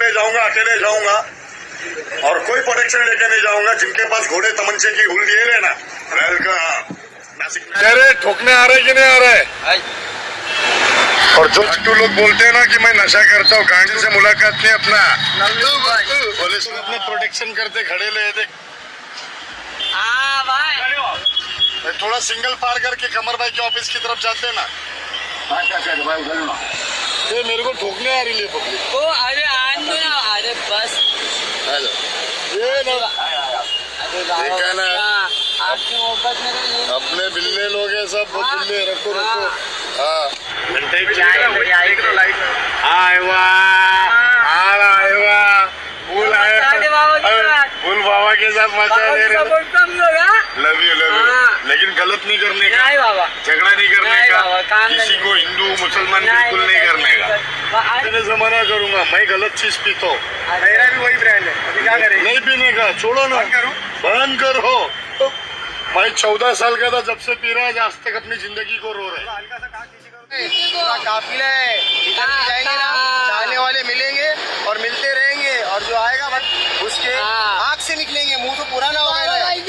पे जाऊंगा, अकेले जाऊंगा और कोई प्रोटेक्शन लेके नहीं जाऊंगा। जिनके पास घोड़े तमंचे की हुल ये लेना रेल का अरे ठोकने आ रहे कि नहीं आ रहे। और जो छट्टू लोग बोलते हैं ना कि मैं नशा करता हूँ, गांजे से मुलाकात नहीं अपना। पुलिस अपने प्रोटेक्शन करते खड़े ले थे। थोड़ा सिंगल पार करके कमर भाई के ऑफिस की तरफ जाते हैं ना। ये मेरे को ठोकने आ रही है पब्लिक। अरे अरे बस ये ना देखा ना आपकी मोहब्बत में अपने बिल्ले लोग हैं सब। बिल्ले रखो रखो। हाँ फूल बाबा के साथ मजा ले रहे। लव यू लेकिन गलत नहीं करने का, बाबा झगड़ा नहीं करने का, किसी को हिंदू मुसलमान बिल्कुल नहीं करने का। मैंने जमाना करूंगा, मैं गलत चीज पीता हूँ। मेरा भी वही ब्रांड है, अभी क्या करें? नहीं पीने का, छोड़ो ना, बंद करो। मैं 14 साल का था जब से पी रहा है, आज तक अपनी जिंदगी को रो रहे। काफिला है, इधर भी जाएंगे ना, चाहने वाले मिलेंगे और मिलते रहेंगे, और जो आएगा बस उसके आँख से निकलेंगे, मुंह तो पुराना हो गया है।